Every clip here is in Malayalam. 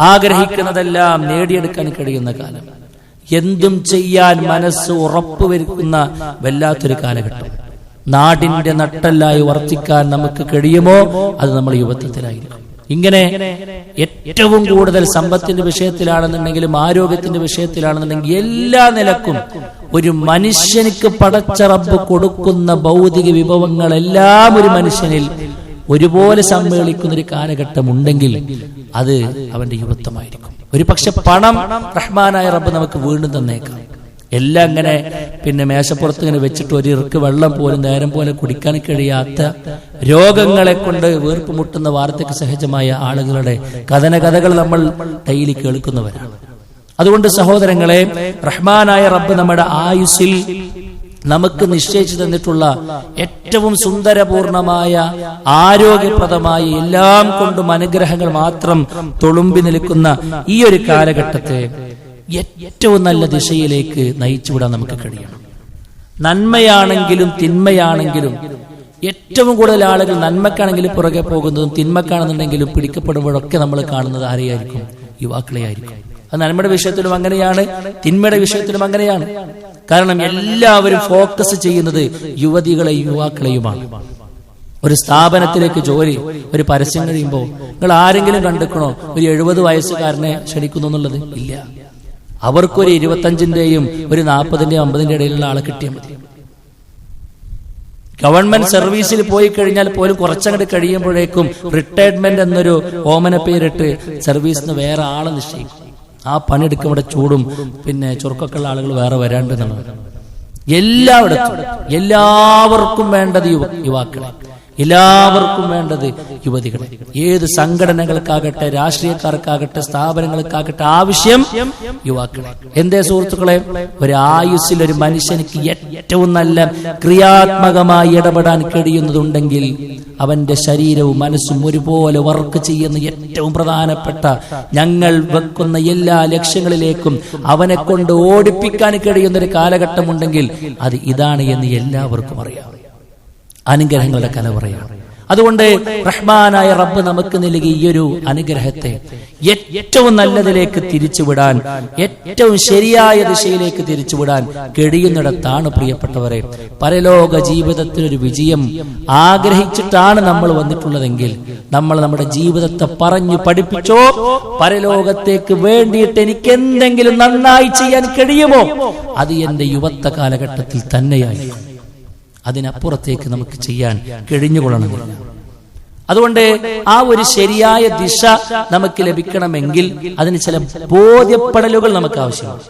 ആഗ്രഹിക്കുന്നതെല്ലാം നേടിയെടുക്കാൻ കഴിയുന്ന കാലം, എന്തും ചെയ്യാൻ മനസ്സ് ഉറപ്പുവരുത്തുന്ന വല്ലാത്തൊരു കാലഘട്ടം. നാടിന്റെ നട്ടെല്ലായി വർത്തിക്കാൻ നമുക്ക് കഴിയുമോ അത് നമ്മൾ യുവത്വത്തിലായിരിക്കും. ഇങ്ങനെ ഏറ്റവും കൂടുതൽ സമ്പത്തിന്റെ വിഷയത്തിലാണെന്നുണ്ടെങ്കിലും ആരോഗ്യത്തിന്റെ വിഷയത്തിലാണെന്നുണ്ടെങ്കിൽ എല്ലാ നിലക്കും ഒരു മനുഷ്യനിക്ക് പടച്ച റബ്ബ് കൊടുക്കുന്ന ഭൗതിക വിഭവങ്ങളെല്ലാം ഒരു മനുഷ്യനിൽ ഒരുപോലെ സമ്മേളിക്കുന്ന ഒരു കാലഘട്ടം ഉണ്ടെങ്കിൽ അത് അവന്റെ യുവത്വമായിരിക്കും. ഒരു പക്ഷെ പണം റഹ്മാനായ റബ്ബ് നമുക്ക് വീണ്ടും തന്നേക്കാം. എല്ലാം ഇങ്ങനെ മേശപ്പുറത്ത് ഇങ്ങനെ വെച്ചിട്ട് ഒരു ഇറുക്ക് വെള്ളം പോലും നേരം പോലെ കുടിക്കാൻ കഴിയാത്ത, രോഗങ്ങളെ കൊണ്ട് വീർപ്പ് മുട്ടുന്ന വാർദ്ധക്യ സഹജമായ ആളുകളുടെ കഥകൾ നമ്മൾ ഡെയിലി കേൾക്കുന്നവരാണ്. അതുകൊണ്ട് സഹോദരങ്ങളെ, റഹ്മാനായ റബ്ബ് നമ്മുടെ ആയുസ്സിൽ നമുക്ക് നിശ്ചയിച്ചു തന്നിട്ടുള്ള ഏറ്റവും സുന്ദരപൂർണമായ ആരോഗ്യപ്രദമായ എല്ലാം കൊണ്ടും അനുഗ്രഹങ്ങൾ മാത്രം തുളുമ്പി നിൽക്കുന്ന ഈ ഒരു കാലഘട്ടത്തെ ഏറ്റവും നല്ല ദിശയിലേക്ക് നയിച്ചുവിടാൻ നമുക്ക് കഴിയണം. നന്മയാണെങ്കിലും തിന്മയാണെങ്കിലും ഏറ്റവും കൂടുതൽ ആളുകൾ നന്മക്കാണെങ്കിലും പുറകെ പോകുന്നതും തിന്മക്കാണെന്നുണ്ടെങ്കിലും പിടിക്കപ്പെടുമ്പോഴൊക്കെ നമ്മൾ കാണുന്നത് ആരെയായിരിക്കും? യുവാക്കളെയായിരിക്കും. അത് നന്മയുടെ വിഷയത്തിലും അങ്ങനെയാണ്, തിന്മയുടെ വിഷയത്തിലും അങ്ങനെയാണ്. കാരണം എല്ലാവരും ഫോക്കസ് ചെയ്യുന്നത് യുവതികളെയും യുവാക്കളെയുമാണ്. ഒരു സ്ഥാപനത്തിലേക്ക് ജോലി, ഒരു പരസ്യം കഴിയുമ്പോൾ നിങ്ങൾ ആരെങ്കിലും കണ്ടിക്കണോ ഒരു 70 വയസ്സുകാരനെ ക്ഷണിക്കുന്നു എന്നുള്ളത്? ഇല്ല. അവർക്കൊരു 25-ന്റെയും ഒരു 40-ന്റെയും 50-ന്റെ ഇടയിലുള്ള ആളെ കിട്ടിയാൽ മതി. ഗവൺമെന്റ് സർവീസിൽ പോയി കഴിഞ്ഞാൽ പോലും കുറച്ചങ്ങോട്ട് കഴിയുമ്പോഴേക്കും റിട്ടയർമെന്റ് എന്നൊരു ഓമന പേരിട്ട് സർവീസിന് വേറെ ആളെ നിശ്ചയിക്കും. ആ പണിയെടുക്കും. ഇവിടെ ചൂടും ചുരുക്കൊക്കെ ഉള്ള ആളുകൾ വേറെ വരാണ്ടെന്നുള്ളത്. എല്ലായിടത്തും എല്ലാവർക്കും വേണ്ടത് യുവാക്കളെ, എല്ലാവർക്കും വേണ്ടത് യുവതികളെ. ഏത് സംഘടനകൾക്കാകട്ടെ, രാഷ്ട്രീയക്കാർക്കാകട്ടെ, സ്ഥാപനങ്ങൾക്കാകട്ടെ ആവശ്യം യുവാക്കളെ. എന്തേ സുഹൃത്തുക്കളെ, ഒരു ആയുസ്സിൽ ഒരു മനുഷ്യനിക്ക് ഏറ്റവും നല്ല ക്രിയാത്മകമായി ഇടപെടാൻ കഴിയുന്നതുണ്ടെങ്കിൽ അവന്റെ ശരീരവും മനസ്സും ഒരുപോലെ വർക്ക് ചെയ്യുന്ന ഏറ്റവും പ്രധാനപ്പെട്ട ഞങ്ങൾ വെക്കുന്ന എല്ലാ ലക്ഷ്യങ്ങളിലേക്കും അവനെ കൊണ്ട് ഓടിപ്പിക്കാൻ കഴിയുന്ന ഒരു കാലഘട്ടമുണ്ടെങ്കിൽ അത് ഇതാണ് എന്ന് എല്ലാവർക്കും അറിയാം. അനുഗ്രഹങ്ങളുടെ കല പറയാം. അതുകൊണ്ട് റഹ്മാനായ റബ്ബ് നമുക്ക് നൽകിയ ഈ ഒരു അനുഗ്രഹത്തെ ഏറ്റവും നല്ലതിലേക്ക് തിരിച്ചുവിടാൻ, ഏറ്റവും ശരിയായ ദിശയിലേക്ക് തിരിച്ചുവിടാൻ കഴിയുന്നിടത്താണ് പ്രിയപ്പെട്ടവരെ പരലോക ജീവിതത്തിനൊരു വിജയം ആഗ്രഹിച്ചിട്ടാണ് നമ്മൾ വന്നിട്ടുള്ളതെങ്കിൽ നമ്മൾ നമ്മുടെ ജീവിതത്തെ പറഞ്ഞു പഠിപ്പിച്ചോ, പരലോകത്തേക്ക് വേണ്ടിയിട്ട് എനിക്ക് എന്തെങ്കിലും നന്നായി ചെയ്യാൻ കഴിയുമോ അത് എന്റെ യുവത്വ കാലഘട്ടത്തിൽ തന്നെയായിരിക്കും. അതിനപ്പുറത്തേക്ക് നമുക്ക് ചെയ്യാൻ കഴിഞ്ഞുകൊള്ളണമെന്നില്ല. അതുകൊണ്ട് ആ ഒരു ശരിയായ ദിശ നമുക്ക് ലഭിക്കണമെങ്കിൽ അതിന് ചില ബോധ്യപ്പെടലുകൾ നമുക്ക് ആവശ്യമാണ്.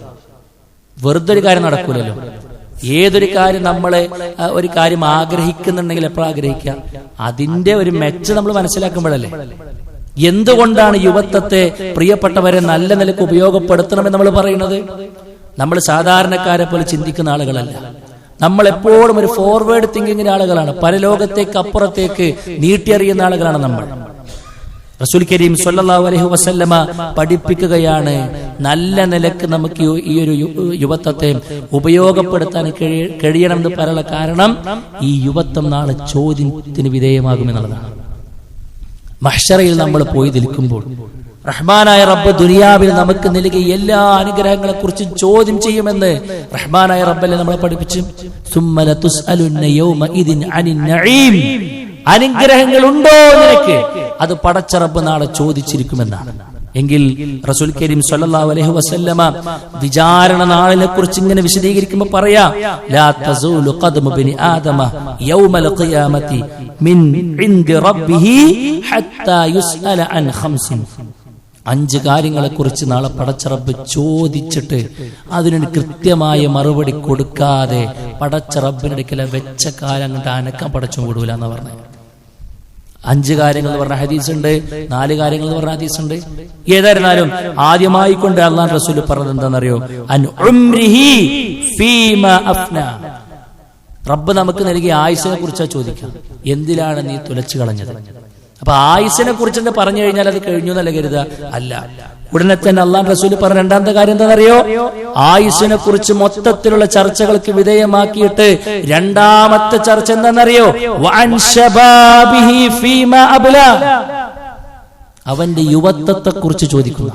വെറുതെ ഒരു കാര്യം നടക്കൂലല്ലോ. ഏതൊരു കാര്യം നമ്മളെ ഒരു കാര്യം ആഗ്രഹിക്കുന്നുണ്ടെങ്കിൽ എപ്പോഴും ആഗ്രഹിക്കുക, അതിന്റെ ഒരു മെച്ചം നമ്മൾ മനസ്സിലാക്കുമ്പോഴല്ലേ. എന്തുകൊണ്ടാണ് യുവത്വത്തെ പ്രിയപ്പെട്ടവരെ നല്ല നിലക്ക് ഉപയോഗപ്പെടുത്തണമെന്ന് നമ്മൾ പറയുന്നത്? നമ്മൾ സാധാരണക്കാരെ പോലെ ചിന്തിക്കുന്ന ആളുകളല്ല. നമ്മൾ എപ്പോഴും ഒരു ഫോർവേഡ് തിങ്കിങ്ങിന്റെ ആളുകളാണ്. പരലോകത്തേക്ക് അപ്പുറത്തേക്ക് നീട്ടിയറിയുന്ന ആളുകളാണ് നമ്മൾ. റസൂൽ കരീം സ്വല്ലല്ലാഹു അലൈഹി വസല്ലമ പഠിപ്പിക്കുകയാണ്, നല്ല നിലക്ക് നമുക്ക് ഈ ഒരു യുവത്വത്തെ ഉപയോഗപ്പെടുത്താൻ കഴിയണമെന്ന് പറയാനുള്ള കാരണം ഈ യുവത്വം നാളെ ചോദ്യത്തിന് വിധേയമാകുമെന്നുള്ളതാണ്. മഹ്ശറയിൽ നമ്മൾ പോയി നിൽക്കുമ്പോൾ റഹ്മാനായ റബ്ബ് ദുനിയാവിൽ നമുക്ക് നൽകിയ എല്ലാ അനുഗ്രഹങ്ങളെ കുറിച്ചും ചോദ്യം ചെയ്യുമെന്ന് റഹ്മാനായ റബ്ബല്ലേ നമ്മളെ പഠിപ്പിച്ചു. സുമ്മല തുസ്അലുന്ന യൗമഇദിൻ അനിൻ നഈം. അനുഗ്രഹങ്ങൾ ഉണ്ടോ നിനക്ക്? അത് പടച്ച റബ്ബ് നാളെ ചോദിച്ചിരിക്കുമെന്നാണ്. എങ്കിൽ റസൂൽ കരീം സ്വല്ലല്ലാഹു അലൈഹി വസല്ലമ വിചാരണ നാളിനെ കുറിച്ച് ഇങ്ങനെ വിശദീകരിക്കുമ്പോൾ പറയാ, ലാ തസൂലു ഖദമു ബനി ആദമ യൗമൽ ഖിയാമത്തി മിൻ ഇൻദി റബ്ബിഹി ഹത്താ യുസ്അല അൻ ഖംസിൻ. 5 കാര്യങ്ങളെ കുറിച്ച് നാളെ പടച്ച റബ്ബ് ചോദിച്ചിട്ട് അതിനൊരു കൃത്യമായ മറുപടി കൊടുക്കാതെ പടച്ച റബ്ബിനടുക്കല വെച്ച കാലം അങ്ങോട്ട് അനക്കാൻ പടച്ചും വിടൂല എന്ന് പറഞ്ഞത്. 5 കാര്യങ്ങൾ എന്ന് പറഞ്ഞ ഹദീസ് ഉണ്ട്, 4 കാര്യങ്ങൾ എന്ന് പറഞ്ഞ ഹദീസ് ഉണ്ട്. ഏതായിരുന്നാലും ആദ്യമായി കൊണ്ട് അല്ലാഹു റസൂൽ പറഞ്ഞത് എന്താണെന്നറിയോ? അൻ ഉംരിഹി ഫീമാ അഫ്നാ. റബ്ബ് നമുക്ക് നൽകിയ ആയുസ്സിനെ കുറിച്ചാ ചോദിക്കാം, എന്തിലാണ് നീ തുലച്ചു കളഞ്ഞത്? അപ്പൊ ആയുസ്സിനെ കുറിച്ച് പറഞ്ഞു കഴിഞ്ഞാൽ അത് കഴിഞ്ഞു എന്നല്ല കരുതുക, അല്ല. ഉടനെ തന്നെ അല്ലാഹു റസൂൽ പറഞ്ഞ രണ്ടാമത്തെ കാര്യം എന്താണെന്നറിയോ? ആയുസ്സിനെ കുറിച്ച് മൊത്തത്തിലുള്ള ചർച്ചകൾക്ക് വിധേയമാക്കിയിട്ട് രണ്ടാമത്തെ ചർച്ച എന്താണെന്നറിയോ? വഅൻ ശബാബിഹി ഫീമാ അബ്ലാ. അവന്റെ യുവത്വത്തെക്കുറിച്ച് ചോദിക്കുന്നു.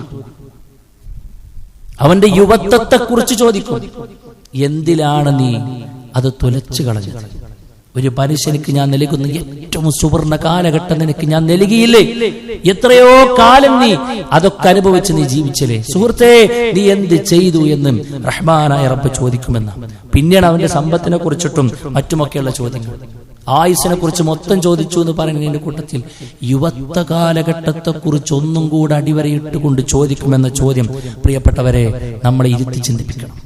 അവന്റെ യുവത്വത്തെക്കുറിച്ച് ചോദിക്കും. എന്തിലാണ് നീ അത് തുലച്ചു കളഞ്ഞത്? ഒരു മനുഷ്യനിക്ക് ഞാൻ നൽകുന്ന ഏറ്റവും സുവർണ കാലഘട്ടം നിനക്ക് ഞാൻ നൽകിയില്ലേ? എത്രയോ കാലം നീ അതൊക്കെ അനുഭവിച്ച് നീ ജീവിച്ചില്ലേ? സുഹൃത്തേ, നീ എന്ത് ചെയ്തു എന്നും റഹ്മാനായ റബ്ബ് ചോദിക്കുമെന്ന്. പിന്നീട് അവന്റെ സമ്പത്തിനെ കുറിച്ചിട്ടും മറ്റുമൊക്കെയുള്ള ചോദ്യങ്ങൾ, ആയുസിനെ കുറിച്ച് മൊത്തം ചോദിച്ചു എന്ന് പറയുന്നതിന്റെ കൂട്ടത്തിൽ യുവത്വ കാലഘട്ടത്തെ കുറിച്ച് ഒന്നും കൂടെ അടിവരയിട്ടുകൊണ്ട് ചോദിക്കുമെന്ന ചോദ്യം പ്രിയപ്പെട്ടവരെ നമ്മളെ ഇരുത്തി ചിന്തിപ്പിക്കണം.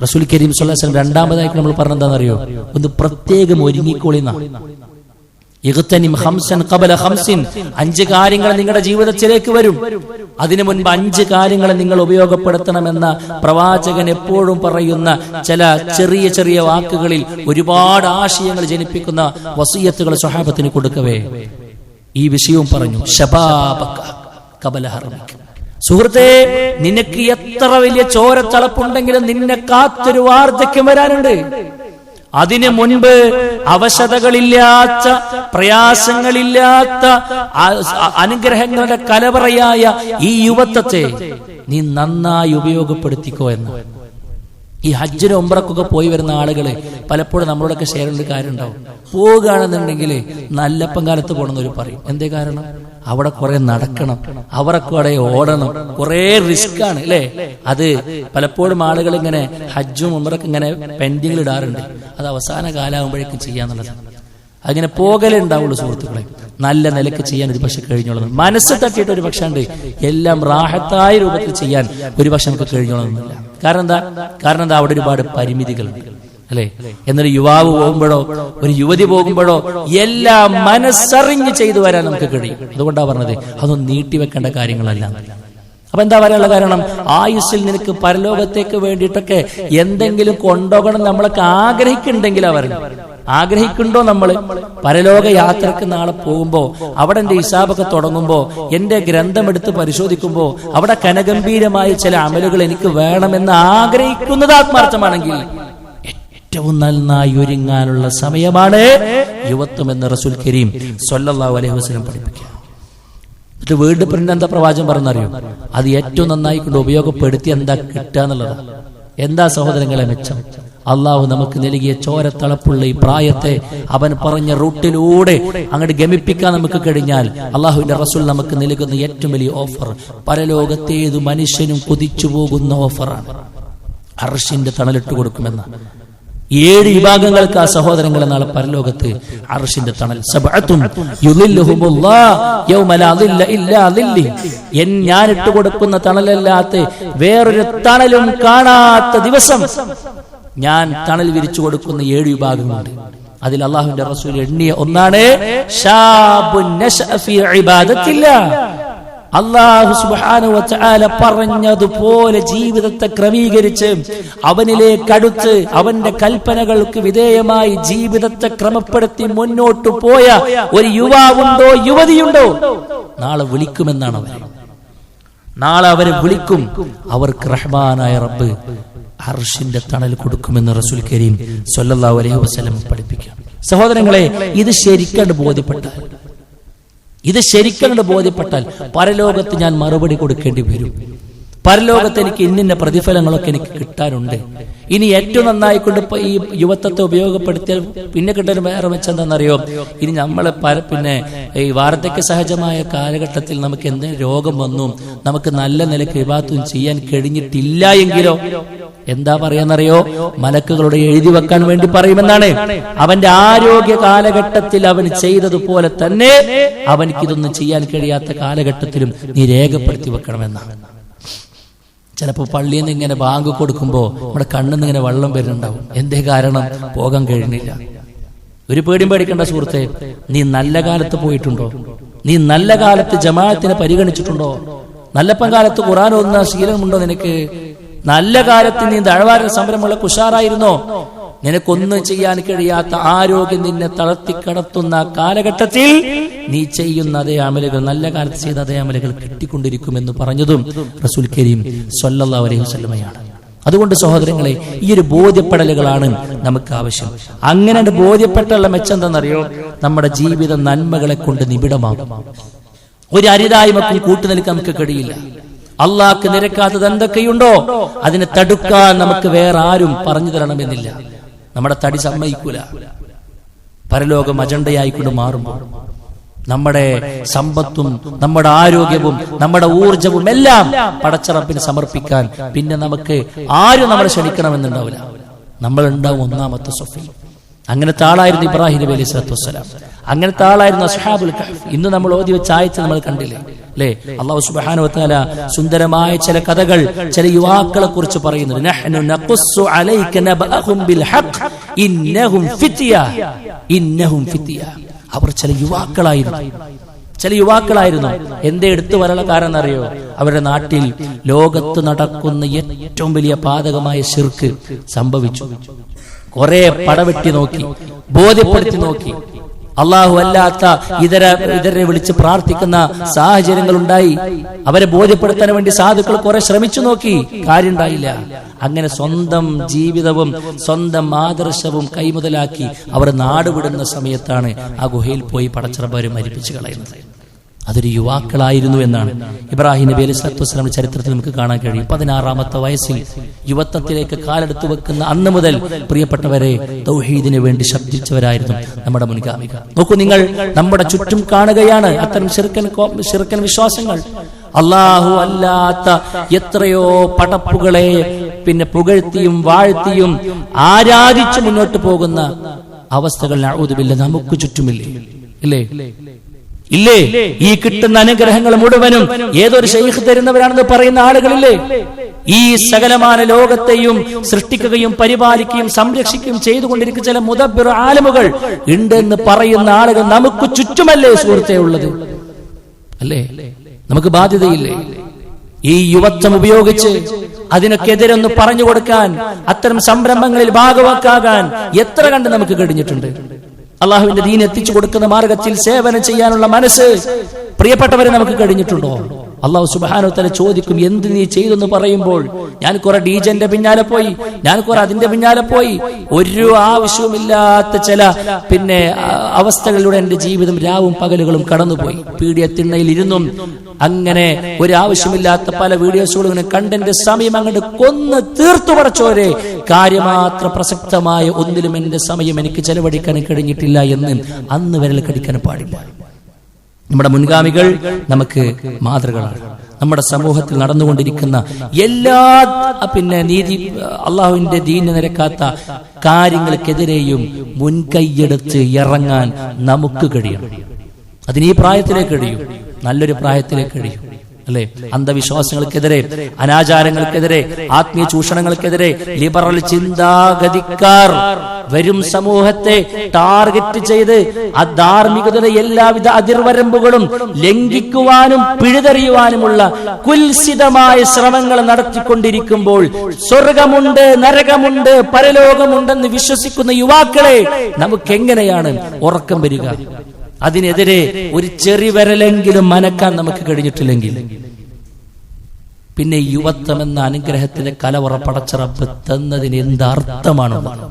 റസൂൽ കരീം സ്വല്ലല്ലാഹു അലൈഹി വസല്ലം രണ്ടാമതായിട്ട് നമ്മൾ പറഞ്ഞെന്താണെന്നറിയോ? ഒന്ന് പ്രത്യേകം ഒരുങ്ങിക്കോളിന്ന. ഇഗ്തനിം ഖംസൻ ഖബല ഖംസിൻ, 5 കാര്യങ്ങൾ നിങ്ങളുടെ ജീവിതത്തിലേക്ക് വരും, അതിനു മുൻപ് 5 കാര്യങ്ങൾ നിങ്ങൾ ഉപയോഗപ്പെടുത്തണമെന്ന പ്രവാചകൻ എപ്പോഴും പറയുന്ന ചില ചെറിയ ചെറിയ വാക്കുകളിൽ ഒരുപാട് ആശയങ്ങൾ ജനിപ്പിക്കുന്ന വസിയത്തുകൾ സ്വഹാബത്തിന് കൊടുക്കവേ ഈ വിഷയവും പറഞ്ഞു. ശബാബക ഖബല ഹർമിക. സുഹൃത്തേ, നിനക്ക് എത്ര വലിയ ചോരത്തളപ്പുണ്ടെങ്കിലും നിന്നെ കാത്തൊരു വാർദ്ധക്യം വരാനുണ്ട്. അതിനു മുൻപ് അവശതകളില്ലാത്ത, പ്രയാസങ്ങളില്ലാത്ത, അനുഗ്രഹങ്ങളുടെ കലവറയായ ഈ യുവത്വത്തെ നീ നന്നായി ഉപയോഗപ്പെടുത്തിക്കോ എന്ന്. ഈ ഹജ്ജിന് ഉംറക്കൊക്കെ പോയി വരുന്ന ആളുകള് പലപ്പോഴും നമ്മളോടൊക്കെ ഷെയർ ചെയ്യേണ്ട കാര്യം ഉണ്ടാവും. പോവുകയാണെന്നുണ്ടെങ്കിൽ നല്ലപ്പം കാലത്ത് പോകണമെന്നൊരു പറയും. എന്തേ കാരണം? അവിടെ കുറെ നടക്കണം, അവരൊക്കെ അവിടെ ഓടണം, കുറെ റിസ്ക് ആണ് അല്ലേ? അത് പലപ്പോഴും ആളുകൾ ഇങ്ങനെ ഹജ്ജും ഉംറക്ക് ഇങ്ങനെ പെൻഡിങ്ങിൽ ഇടാറുണ്ട്. അത് അവസാന കാലാകുമ്പോഴേക്കും ചെയ്യാന്നുള്ളത്. അങ്ങനെ പോകലേ ഉണ്ടാവുള്ളൂ സുഹൃത്തുക്കളെ. നല്ല നിലക്ക് ചെയ്യാൻ ഒരു പക്ഷെ കഴിഞ്ഞോളുന്നു. മനസ്സ് തട്ടിയിട്ട് ഒരു പക്ഷേ ഉണ്ട് എല്ലാം റാഹത്തായ രൂപത്തിൽ ചെയ്യാൻ ഒരു പക്ഷെ നമുക്ക് കഴിഞ്ഞോളൊന്നുമില്ല. കാരണം എന്താ? അവിടെ ഒരുപാട് പരിമിതികളുണ്ട് അല്ലെ? എന്നൊരു യുവാവ് പോകുമ്പോഴോ ഒരു യുവതി പോകുമ്പോഴോ എല്ലാം മനസ്സറിഞ്ഞ് ചെയ്തു വരാൻ നമുക്ക് കഴിയും. അതുകൊണ്ടാണ് പറഞ്ഞത് അതൊന്നും നീട്ടിവെക്കേണ്ട കാര്യങ്ങളല്ല. അപ്പൊ എന്താ പറയാനുള്ള കാരണം? ആയുസ്സിൽ നിനക്ക് പരലോകത്തേക്ക് വേണ്ടിയിട്ടൊക്കെ എന്തെങ്കിലും കൊണ്ടുപോകണം നമ്മളൊക്കെ ആഗ്രഹിക്കുന്നുണ്ടെങ്കിൽ ആഗ്രഹിക്കുന്നുണ്ടോ? നമ്മള് പരലോക യാത്രക്ക് നാളെ പോകുമ്പോ അവിടെ എന്റെ ഹിസാബൊക്കെ തുടങ്ങുമ്പോ എന്റെ ഗ്രന്ഥം എടുത്ത് പരിശോധിക്കുമ്പോ അവിടെ കനഗംഭീരമായ ചില അമലുകൾ എനിക്ക് വേണമെന്ന് ആഗ്രഹിക്കുന്നത് ആത്മാർത്ഥമാണെങ്കിൽ ഏറ്റവും നന്നായി ഒരുങ്ങാനുള്ള സമയമാണ് യുവത്വം എന്ന് റസൂൽ കരീം സ്വല്ലല്ലാഹു അലൈഹി വസല്ലം പഠിപ്പിക്കുക. എന്നിട്ട് വീണ്ടും പിന്നെ എന്താ പ്രവാചകൻ പറഞ്ഞറിയോ? അത് ഏറ്റവും നന്നായി കൊണ്ട് ഉപയോഗപ്പെടുത്തി എന്താ കിട്ടുക എന്നുള്ളതാണ്. എന്താ സഹോദരങ്ങളെ മെച്ചം? അള്ളാഹു നമുക്ക് നൽകിയ ചോരത്തളപ്പുള്ള ഈ പ്രായത്തെ അവൻ പറഞ്ഞ റൂട്ടിലൂടെ അങ്ങോട്ട് ഗമിപ്പിക്കാൻ നമുക്ക് കഴിഞ്ഞാൽ അള്ളാഹുവിന്റെ റസൂൽ നമുക്ക് നൽകുന്ന ഏറ്റവും വലിയ ഓഫർ പരലോകത്തേതു മനുഷ്യനും കൊതിച്ചു പോകുന്ന ഓഫറാണ്. അർശിന്റെ തണലിട്ട് കൊടുക്കുമെന്ന് 7 വിഭാഗങ്ങൾക്ക് ആ സഹോദരങ്ങളെ നാളെ പരലോകത്ത് അർശിന്റെ തണൽ. ഞാൻ ഇട്ട് കൊടുക്കുന്ന തണലല്ലാത്ത വേറൊരു തണലും കാണാത്ത ദിവസം ഞാൻ തണൽ വിരിച്ചു കൊടുക്കുന്ന 7 വിഭാഗങ്ങളുണ്ട്. അതിൽ അള്ളാഹുവിന്റെ റസൂൽ എണ്ണിയ ഒന്നാണ് അല്ലാഹു സുബ്ഹാനഹു വ തആല പറഞ്ഞതുപോലെ ജീവിതത്തെ ക്രമീകരിച്ച് അവനിലേക്ക് അടുത്ത് അവന്റെ കൽപ്പനകൾക്ക് വിധേയമായി ജീവിതത്തെ ക്രമപ്പെടുത്തി മുന്നോട്ട് പോയ ഒരു യുവാവുണ്ടോ യുവതിയുണ്ടോ? നാളെ വിളിക്കുമെന്നാണ് അവർ. നാളെ അവരെ വിളിക്കും. അവർക്ക് റഹ്മാനായ റബ്ബ് അർശിന്റെ തണൽ കൊടുക്കുമെന്ന് റസൂൽ കരീം സ്വല്ലല്ലാഹു അലൈഹി വസല്ലം പഠിപ്പിക്കുക. സഹോദരങ്ങളെ, ഇത് ശരിക്കണ്ട് ബോധ്യപ്പെട്ടാൽ പരലോകത്ത് ഞാൻ മറുപടി കൊടുക്കേണ്ടി വരും. പരലോകത്ത് എനിക്ക് ഇന്നിന്റെ പ്രതിഫലങ്ങളൊക്കെ എനിക്ക് കിട്ടാനുണ്ട്. ഇനി ഏറ്റവും നന്നായിക്കൊണ്ട് ഈ യുവത്വത്തെ ഉപയോഗപ്പെടുത്തിയാൽ പിന്നെ കിട്ടാൻ വേറെ മെച്ചെന്താണെന്നറിയോ? ഇനി നമ്മളെ പിന്നെ ഈ വാർദ്ധക്യ സഹജമായ കാലഘട്ടത്തിൽ നമുക്ക് എന്തെങ്കിലും രോഗം വന്നു നമുക്ക് നല്ല നിലയ്ക്ക് ഇബാദത്തും ചെയ്യാൻ കഴിഞ്ഞിട്ടില്ല എങ്കിലോ എന്താ പറയാന്നറിയോ? മലക്കുകളോട് എഴുതി വെക്കാൻ വേണ്ടി പറയുമെന്നാണ്. അവന്റെ ആരോഗ്യ കാലഘട്ടത്തിൽ അവൻ ചെയ്തതുപോലെ തന്നെ അവനിക്കിതൊന്നും ചെയ്യാൻ കഴിയാത്ത കാലഘട്ടത്തിലും നീ രേഖപ്പെടുത്തി വെക്കണമെന്നാണ്. ചിലപ്പോൾ പള്ളിയിൽ നിന്ന് ഇങ്ങനെ ബാങ്ക് കൊടുക്കുമ്പോ നമ്മുടെ കണ്ണിന്ന് ഇങ്ങനെ വെള്ളം വരുന്നുണ്ടാവും. എന്തേ കാരണം? പോകാൻ കഴിഞ്ഞില്ല. ഒരു പേടിയും പേടിക്കേണ്ട സുഹൃത്തെ. നീ നല്ല കാലത്ത് പോയിട്ടുണ്ടോ? നീ നല്ല കാലത്ത് ജമാഅത്തിനെ പരിഗണിച്ചിട്ടുണ്ടോ? നല്ലപ്പം കാലത്ത് ഖുർആൻ ഓതുന്ന ശീലമുണ്ടോ നിനക്ക്? നല്ല കാലത്ത് നീ ദഅ്വാ സംരംഭമുള്ള കുശാറായിരുന്നോ? നിനക്കൊന്നും ചെയ്യാൻ കഴിയാത്ത ആരോഗ്യം നിന്നെ തളർത്തിക്കടത്തുന്ന കാലഘട്ടത്തിൽ നീ ചെയ്യുന്ന അതേ അമലുകൾ, നല്ല കാലത്ത് ചെയ്ത അതേ അമലുകൾ കിട്ടിക്കൊണ്ടിരിക്കുമെന്ന് പറഞ്ഞതും റസൂൽ കരീം സ്വല്ലല്ലാഹു അലൈഹി വസല്ലമയാണ്. അതുകൊണ്ട് സഹോദരങ്ങളെ, ഈ ഒരു ബോധ്യപ്പെടലുകളാണ് നമുക്ക് ആവശ്യം. അങ്ങനെ ബോധ്യപ്പെട്ടുള്ള മെച്ചം എന്താണെന്നറിയോ? നമ്മുടെ ജീവിത നന്മകളെ കൊണ്ട് നിബിഡമാകും. ഒരു അരുതായ്മക്കും കൂട്ടുനിൽക്കാൻ നമുക്ക് കഴിയില്ല. അള്ളാഹ്ക്ക് നിരക്കാത്തത് എന്തൊക്കെയുണ്ടോ അതിനെ തടുക്കാൻ നമുക്ക് വേറെ ആരും പറഞ്ഞു തരണമെന്നില്ല. നമ്മുടെ തടി സമ്മതിക്കൂല. പരലോകം അജണ്ടയായിക്കൊണ്ട് മാറുമ്പോൾ നമ്മുടെ സമ്പത്തും നമ്മുടെ ആരോഗ്യവും നമ്മുടെ ഊർജവും എല്ലാം പടച്ച റബ്ബിന് സമർപ്പിക്കാൻ പിന്നെ നമുക്ക് ആരും നമ്മളെ ക്ഷണിക്കണമെന്നുണ്ടാവില്ല. നമ്മളുണ്ടാവും ഒന്നാമത്തെ സഫിൽ. അങ്ങനത്തെ ആളായിരുന്നു ഇബ്രാഹിം നബി അലൈഹി സ്വലാത്തു വസ്സലാം. അങ്ങനത്തെ ആളായിരുന്നു അസ്ഹാബുൽ കഹ്ഫ്. ഇന്ന് നമ്മൾ ഓതി വെച്ച ആയത്ത് നമ്മൾ കണ്ടില്ലേ അല്ലേ? അല്ലാഹു സുബ്ഹാനഹു വ തആല സുന്ദരമായ ചില കഥകൾ ചില യുവാക്കളെ കുറിച്ച് പറയുന്നുണ്ട്. നഹ്നു നഖുസ്സു അലൈക നബഅഹും ബിൽ ഹഖ് ഇന്നഹും ഫിത്യ. അവർ ചില യുവാക്കളായിരുന്നു. എന്തേ എടുത്തു വരാനുള്ള കാരണം എന്നറിയോ? അവരുടെ നാട്ടിൽ ലോകത്ത് നടക്കുന്ന ഏറ്റവും വലിയ പാതകമായ ശിർക്ക് സംഭവിച്ചു. കുറെ പടവെട്ടി നോക്കി, ബോധ്യപ്പെടുത്തി നോക്കി. അള്ളാഹു അല്ലാത്ത ഇതരെ വിളിച്ച് പ്രാർത്ഥിക്കുന്ന സാഹചര്യങ്ങൾ ഉണ്ടായി. അവരെ ബോധ്യപ്പെടുത്താൻ വേണ്ടി സാധുക്കൾ കുറെ ശ്രമിച്ചു നോക്കി, കാര്യം ഉണ്ടായില്ല. അങ്ങനെ സ്വന്തം ജീവിതവും സ്വന്തം ആദർശവും കൈമുതലാക്കി അവർ നാടുവിടുന്ന സമയത്താണ് ആ ഗുഹയിൽ പോയി പടച്ചിറബാര് മരിപ്പിച്ചു കളയുന്നത്. അതൊരു യുവാക്കളായിരുന്നു എന്നാണ് ഇബ്രാഹിം നബി അലൈഹി സ്വലാത്തു വസ്സലാമിന്റെ ചരിത്രത്തിൽ നമുക്ക് കാണാൻ കഴിയും. 16-ാമത്തെ വയസ്സിൽ യുവത്വത്തിലേക്ക് കാലെടുത്തു വെക്കുന്ന അന്ന് മുതൽ പ്രിയപ്പെട്ടവരെ തൗഹീദിന് വേണ്ടി ശബ്ദിച്ചവരായിരുന്നു നമ്മുടെ മുൻഗാമികൾ. നോക്കൂ, നിങ്ങൾ നമ്മുടെ ചുറ്റും കാണുകയാണ് അത്തരം ശിർക്കൻ വിശ്വാസങ്ങൾ. അല്ലാഹു അല്ലാത്ത എത്രയോ പടപ്പുകളെ പിന്നെ പുകഴ്ത്തിയും വാഴ്ത്തിയും ആരാധിച്ചു മുന്നോട്ട് പോകുന്ന അവസ്ഥകൾ നഊദു ബില്ലാഹ് നമുക്ക് ചുറ്റുമില്ലേ? ഇല്ലേ? ഈ കിട്ടുന്ന അനുഗ്രഹങ്ങൾ മുഴുവനും ഏതൊരു ശൈഖ് തരുന്നവരാണെന്ന് പറയുന്ന ആളുകളില്ലേ? ഈ സകലമാന ലോകത്തെയും സൃഷ്ടിക്കുകയും പരിപാലിക്കുകയും സംരക്ഷിക്കുകയും ചെയ്തുകൊണ്ടിരിക്കുന്ന ചില മുദബ്ബിർ ആലിമുകൾ ഉണ്ടെന്ന് പറയുന്ന ആളുകൾ നമുക്ക് ചുറ്റുമല്ലേ സുഹൃത്തേ ഉള്ളത്? അല്ലേ? നമുക്ക് ബാധ്യതയില്ലേ ഈ യുവത്വം ഉപയോഗിച്ച് അതിനൊക്കെതിരൊന്ന് പറഞ്ഞു കൊടുക്കാൻ, അത്തരം സംരംഭങ്ങളിൽ ഭാഗവാക്കാകാൻ എത്ര കണ്ട് നമുക്ക് കഴിഞ്ഞിട്ടുണ്ട്? അള്ളാഹുവിന്റെ ദീൻ എത്തിച്ചു കൊടുക്കുന്ന മാർഗത്തിൽ സേവനം ചെയ്യാനുള്ള മനസ്സ് പ്രിയപ്പെട്ടവരെ നമുക്ക് കഴിഞ്ഞിട്ടുണ്ടോ? അള്ളാഹു സുബ്ഹാനഹു വ തആല ചോദിക്കും, എന്ത് നീ ചെയ്തെന്ന് പറയുമ്പോൾ ഞാൻ കുറെ ഡീജന്റെ പിന്നാലെ പോയി, ഞാൻ കുറെ അതിന്റെ പിന്നാലെ പോയി, ഒരു ആവശ്യവുമില്ലാത്ത ചില അവസ്ഥകളിലൂടെ എന്റെ ജീവിതം രാവും പകലുകളും കടന്നുപോയി. പീഡിയത്തിണ്ണയിൽ ഇരുന്നും അങ്ങനെ ഒരു ആവശ്യമില്ലാത്ത പല വീഡിയോസുകളും കണ്ടെന്റെ സമയം അങ്ങോട്ട് കൊന്ന് തീർത്തു പടച്ചോരെ, കാര്യമാത്ര പ്രസക്തമായ ഒന്നിലും എന്റെ സമയം എനിക്ക് ചെലവഴിക്കാൻ കഴിഞ്ഞിട്ടില്ല എന്ന് അന്ന് വിരൽ കടിക്കാൻ പാടില്ല. നമ്മുടെ മുൻഗാമികൾ നമുക്ക് മാതൃകളാണ്. നമ്മുടെ സമൂഹത്തിൽ നടന്നുകൊണ്ടിരിക്കുന്ന എല്ലാ നീതി അള്ളാഹുവിന്റെ ദീനിന് നിരക്കാത്ത കാര്യങ്ങൾക്കെതിരെയും മുൻകൈയെടുത്ത് ഇറങ്ങാൻ നമുക്ക് കഴിയണം. അതിന് ഈ പ്രായത്തിലേക്ക് കഴിയും, നല്ലൊരു പ്രായത്തിലേക്ക് കഴിയും അല്ലെ? അന്ധവിശ്വാസങ്ങൾക്കെതിരെ, അനാചാരങ്ങൾക്കെതിരെ, ആത്മീയ ചൂഷണങ്ങൾക്കെതിരെ ലിബറൽ ചിന്താഗതിക്കാർ വരും സമൂഹത്തെ ടാർഗറ്റ് ചെയ്ത് അധാർമികതയുടെ എല്ലാവിധ അതിർവരമ്പുകളും ലംഘിക്കുവാനും പിഴുതെറിയുവാനുമുള്ള കുൽസിതമായ ശ്രമങ്ങൾ നടത്തിക്കൊണ്ടിരിക്കുമ്പോൾ സ്വർഗമുണ്ട്, നരകമുണ്ട്, പരലോകമുണ്ടെന്ന് വിശ്വസിക്കുന്ന യുവാക്കളെ നമുക്ക് എങ്ങനെയാണ് ഉറക്കം വരിക? അതിനെതിരെ ഒരു ചെറിവരലെങ്കിലും മനക്കാൻ നമുക്ക് കഴിഞ്ഞിട്ടില്ലെങ്കിൽ പിന്നെ യുവത്വം എന്ന അനുഗ്രഹത്തിന്റെ കലവറ പടച്ച റബ്ബ് തന്നതിന് എന്തർത്ഥമാണുള്ളത്?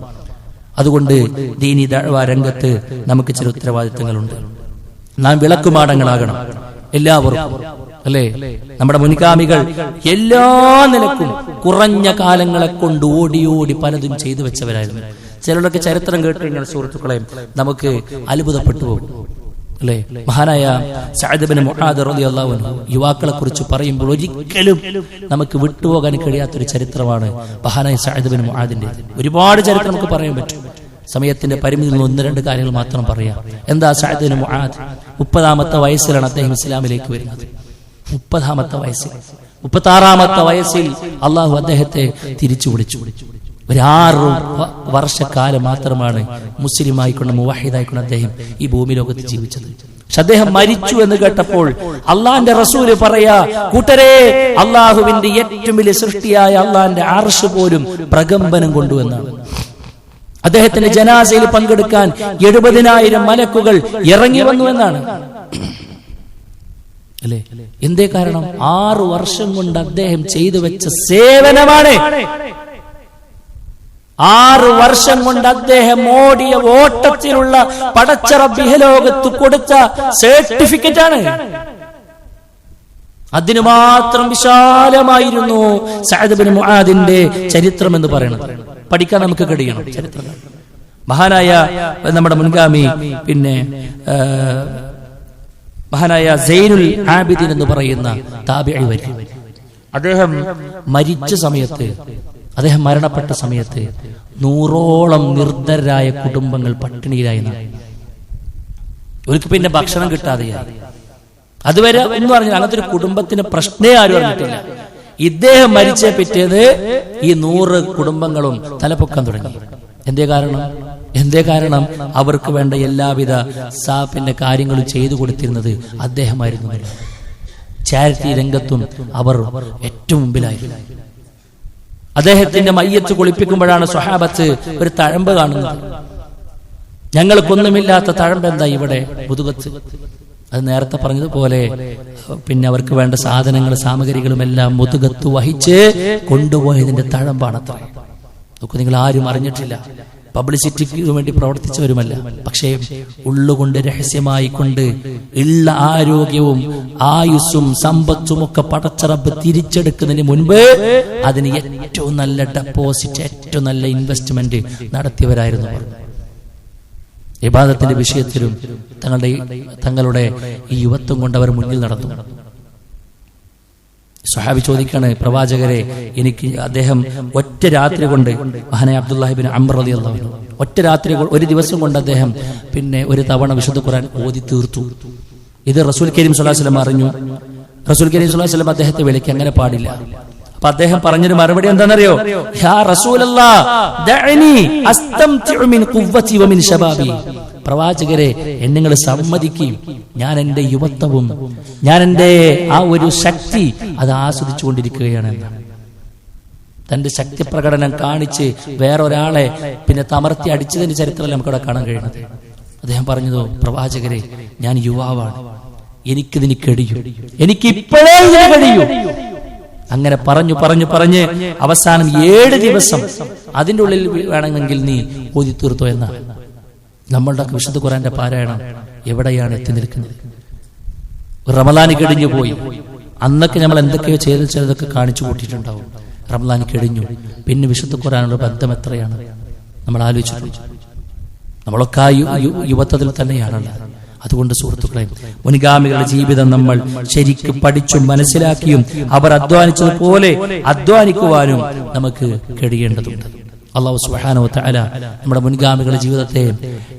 അതുകൊണ്ട് ദീനി ദഅ്വ രംഗത്ത് നമുക്ക് ചില ഉത്തരവാദിത്തങ്ങളുണ്ട്. നാം വിളക്കുമാടങ്ങളാകണം എല്ലാവർക്കും അല്ലേ? നമ്മുടെ മുൻഗാമികൾ എല്ലാ നിലക്കും കുറഞ്ഞ കാലങ്ങളെ കൊണ്ട് ഓടി ഓടി പലതും ചെയ്തു വെച്ചവരായിരുന്നു. ചിലരൊക്കെ ചരിത്രം കേട്ട് കഴിഞ്ഞാൽ സുഹൃത്തുക്കളെ നമുക്ക് അത്ഭുതപ്പെട്ടു പോകും അല്ലേ? മഹാനായ സഅദ് ഇബ്നു മുആദ് റളിയല്ലാഹു അൻഹു യുവാക്കളെ കുറിച്ച് പറയുമ്പോൾ ഒരിക്കലും നമുക്ക് വിട്ടുപോകാൻ കഴിയാത്തൊരു ചരിത്രമാണ് മഹാനായ സഅദ് ഇബ്നു മുആദിന്റെ. ഒരുപാട് ചരിത്രം നമുക്ക് പറയാൻ പറ്റും. സമയത്തിന്റെ പരിമിതിയിൽ നിന്ന് 1-2 കാര്യങ്ങൾ മാത്രം പറയാം. എന്താ സഅദ് ഇബ്നു മുആദ്? 30-ാമത്തെ വയസ്സിലാണ് അദ്ദേഹം ഇസ്ലാമിലേക്ക് വരുന്നത്. 30-ാമത്തെ വയസ്സിൽ, 36-ാമത്തെ വയസ്സിൽ അള്ളാഹു അദ്ദേഹത്തെ തിരിച്ചു വിളിച്ചു. ഒരു 6 വർഷക്കാലം മാത്രമാണ് മുസ്ലിമായിക്കൊണ്ട് മുവഹിദായിക്കൊണ്ട് അദ്ദേഹം ഈ ഭൂമി ലോകത്ത് ജീവിച്ചത്. പക്ഷെ അദ്ദേഹം മരിച്ചു എന്ന് കേട്ടപ്പോൾ അള്ളാന്റെ റസൂല് പറയാ, കൂട്ടരെ, അള്ളാഹുവിന്റെ ഏറ്റവും വലിയ സൃഷ്ടിയായ അള്ളാന്റെ അർശ് പോലും പ്രകമ്പനം കൊണ്ടുവന്നാണ്. അദ്ദേഹത്തിന്റെ ജനാസയിൽ പങ്കെടുക്കാൻ 70,000 മലക്കുകൾ ഇറങ്ങി വന്നു എന്നാണ് അല്ലേ? എന്തേ കാരണം? 6 വർഷം കൊണ്ട് അദ്ദേഹം ചെയ്തു വെച്ച സേവനമാണ്. 6 വർഷം കൊണ്ട് അദ്ദേഹം ഓടിയ ഓട്ടത്തിലുള്ള പടച്ച റബ്ബ് ഇഹലോകത്ത് കൊടുത്ത സർട്ടിഫിക്കറ്റ് ആണ്. അതിനു മാത്രം വിശാലമായിരുന്നു സഅദ് ഇബ്നു മുആദിന്റെ ചരിത്രം എന്ന് പറയുന്നത്. പഠിക്കാൻ നമുക്ക് കഴിയണം ചരിത്രം. മഹാനായ നമ്മുടെ മുൻഗാമി പിന്നെ മഹാനായ സൈനുൽ ആബിദീൻ എന്ന് പറയുന്ന താബിഈ വരി, അദ്ദേഹം മരിച്ച സമയത്ത്, അദ്ദേഹം മരണപ്പെട്ട സമയത്ത് 100ഓളം നിർദ്ധരായ കുടുംബങ്ങൾ പട്ടിണിയിലായി. അവർക്ക് പിന്നെ ഭക്ഷണം കിട്ടാതെയായി. അതുവരെ എന്ന് പറഞ്ഞാൽ അങ്ങനത്തെ ഒരു കുടുംബത്തിന് പ്രശ്നേ ആരും അറിഞ്ഞിട്ടില്ല. ഇദ്ദേഹം മരിച്ച പിറ്റേത് ഈ 100 കുടുംബങ്ങളും തലപൊക്കാൻ തുടങ്ങി. എന്തേ കാരണം അവർക്ക് വേണ്ട എല്ലാവിധ പിന്നെ കാര്യങ്ങളും ചെയ്തു കൊടുത്തിരുന്നത് അദ്ദേഹമായിരുന്നു. ചാരിറ്റി രംഗത്തും അവർ ഏറ്റവും മുമ്പിലായിരുന്നു. അദ്ദേഹത്തിന്റെ മയ്യത്ത് കുളിപ്പിക്കുമ്പോഴാണ് സ്വഹാബത്ത് ഒരു തഴമ്പ് കാണുന്നത്. ഞങ്ങൾക്കൊന്നുമില്ലാത്ത തഴമ്പ് എന്താ ഇവിടെ മുതുകത്ത്? അത് നേരത്തെ പറഞ്ഞതുപോലെ പിന്നെ അവർക്ക് വേണ്ട സാധനങ്ങൾ സാമഗ്രികളും എല്ലാം മുതുകത്ത് വഹിച്ച് കൊണ്ടുപോയതിന്റെ തഴമ്പാണത്ര. നോക്കൂ, നിങ്ങൾ ആരും അറിഞ്ഞിട്ടില്ല, പബ്ലിസിറ്റിക്ക് വേണ്ടി പ്രവർത്തിച്ചവരുമല്ല. പക്ഷേ ഉള്ളുകൊണ്ട് രഹസ്യമായി കൊണ്ട് ഉള്ള ആരോഗ്യവും ആയുസ്സും സമ്പത്തും ഒക്കെ പടച്ച റബ്ബ് തിരിച്ചെടുക്കുന്നതിന് മുൻപ് അതിന് ഏറ്റവും നല്ല ഡെപ്പോസിറ്റ്, ഏറ്റവും നല്ല ഇൻവെസ്റ്റ്മെന്റ് നടത്തിയവരായിരുന്നു. ഇബാദത്തിന്റെ വിഷയത്തിലും തങ്ങളുടെ ഈ യുവത്വം കൊണ്ട് അവർ മുന്നിൽ നടന്നു. സ്വഹാബി ചോദിക്കാണ്, പ്രവാചകരെ, എനിക്ക് അദ്ദേഹം ഒറ്റ രാത്രി കൊണ്ട്, മഹാനായ അബ്ദുല്ലാഹി ഇബ്നു അംർ റളിയല്ലാഹു അൻഹു, ഒറ്റ രാത്രി ഒരു ദിവസം കൊണ്ട് അദ്ദേഹം പിന്നെ ഒരു തവണ വിശുദ്ധ ഖുർആൻ ഓതി തീർത്തു. ഇത് റസൂൽ കരീം സ്വല്ലല്ലാഹു അലൈഹി വസല്ലം അറിഞ്ഞു. റസൂൽ കരീം സ്വല്ലല്ലാഹു അലൈഹി വസല്ലം അദ്ദേഹത്തെ വിളിക്കുക, അങ്ങനെ പാടില്ല. അപ്പൊ അദ്ദേഹം പറഞ്ഞൊരു മറുപടി എന്താണെന്നറിയോ? യാ റസൂലല്ലാഹ് ദഅനി അസ്തംതിഉ മിൻ ഖുവ്വതി വമിൻ ശബാബി. പ്രവാചകരെ, നിങ്ങൾ സമ്മതിക്കും, ഞാൻ എന്റെ യുവത്വവും ഞാൻ എന്റെ ആ ഒരു ശക്തി അത് ആസ്വദിച്ചു കൊണ്ടിരിക്കുകയാണ്. തന്റെ ശക്തി പ്രകടനം കാണിച്ച് വേറൊരാളെ പിന്നെ തമർത്തി അടിച്ചതിന്റെ ചരിത്രമല്ല നമുക്കവിടെ കാണാൻ കഴിയുന്നത്. അദ്ദേഹം പറഞ്ഞതോ, പ്രവാചകരെ, ഞാൻ യുവാവാണ്, എനിക്കിതിന് കഴിയും, എനിക്ക് ഇപ്പോഴേ ഇതിന് കഴിയൂ. അങ്ങനെ പറഞ്ഞ് അവസാനം 7 ദിവസം അതിൻ്റെ ഉള്ളിൽ വേണമെങ്കിൽ നീ ഓതി തീർത്തോ എന്നാണ്. നമ്മളുടെ വിശുദ്ധ ഖുർആന്റെ പാരായണം എവിടെയാണ് എത്തി നിൽക്കുന്നത്? റമളാൻ കഴിഞ്ഞു പോയി, അന്നൊക്കെ നമ്മൾ എന്തൊക്കെയോ ചിലതൊക്കെ കാണിച്ചു കൂട്ടിയിട്ടുണ്ടാവും. റമളാൻ കഴിഞ്ഞു, പിന്നെ വിശുദ്ധ ഖുർആനുള്ള ബന്ധം എത്രയാണ് നമ്മൾ ആലോചിച്ചിട്ടുണ്ട്? നമ്മളൊക്കെ ആ യുവത്വത്തിൽ തന്നെയാണല്ലോ. അതുകൊണ്ട് സുഹൃത്തുക്കളെ, മുൻഗാമികളുടെ ജീവിതം നമ്മൾ ശരിക്കും പഠിച്ചും മനസ്സിലാക്കിയും അവർ അധ്വാനിച്ചതുപോലെ അധ്വാനിക്കുവാനും നമുക്ക് കഴിയേണ്ടതുണ്ട്. അല്ലാഹു സുബ്ഹാനഹു വ തആല നമ്മുടെ മുൻഗാമികളുടെ ജീവിതത്തെ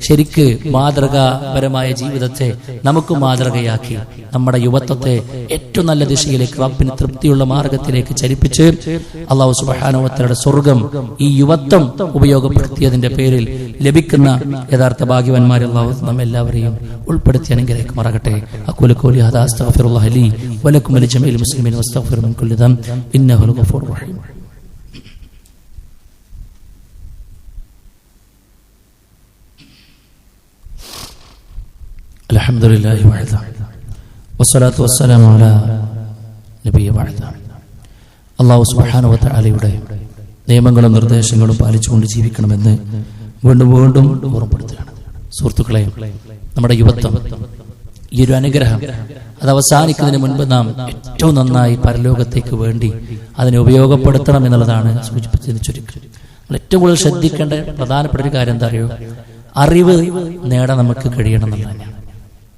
ശരിക്ക് മാതൃകാപരമായ ജീവിതത്തെ നമുക്ക് മാതൃകയാക്കി നമ്മുടെ യുവത്വത്തെ ഏറ്റവും നല്ല ദിശയിലേക്ക്, റബ്ബിന് തൃപ്തിയുള്ള മാർഗത്തിലേക്ക് ചലിപ്പിച്ച് അല്ലാഹു സുബ്ഹാനഹു വ തആലയുടെ സ്വർഗ്ഗം ഈ യുവത്വം ഉപയോഗപ്പെടുത്തിയതിന്റെ പേരിൽ ലഭിക്കുന്ന യഥാർത്ഥ ഭാഗ്യവാന്മാരിൽ അല്ലാഹു നമ്മെല്ലാവരെയും ഉൾപ്പെടുത്തി അനുഗ്രഹിക്കുമാറാകട്ടെ. അഖൂലു ഖൗലി ഹാദാ അസ്തഗ്ഫിറുല്ലാഹ ലി വലക്കും വലിജമീഇൽ മുസ്ലിമീന വസ്തഗ്ഫിറു മിൻ കുല്ലി ദംബ് ഇന്നഹു ഗഫൂറുർ റഹീം. അൽഹംദുലില്ലാഹി വഹദ വസ്സലാത്തു വസ്സലാമു അലാ നബിയ്യി വഹദ. അല്ലാഹു സുബ്ഹാനഹു വ തആലയുടെ നിയമങ്ങളും നിർദ്ദേശങ്ങളും പാലിച്ചുകൊണ്ട് ജീവിക്കണമെന്ന് വീണ്ടും ഓർമ്മപ്പെടുത്തുകയാണ്. സുഹൃത്തുക്കളെ, നമ്മുടെ യുവത്വം, ഈ ഒരു അനുഗ്രഹം അത് അവസാനിക്കുന്നതിന് മുൻപ് നാം ഏറ്റവും നന്നായി പരലോകത്തേക്ക് വേണ്ടി അതിനെ ഉപയോഗപ്പെടുത്തണം എന്നുള്ളതാണ് സൂചിപ്പിച്ചതിന് ചുരുക്കം. നമ്മൾ ഏറ്റവും കൂടുതൽ ശ്രദ്ധിക്കേണ്ട പ്രധാനപ്പെട്ട ഒരു കാര്യം എന്താ അറിയോ? അറിവ് നേടാൻ നമുക്ക് കഴിയണം എന്നുള്ളതാണ്.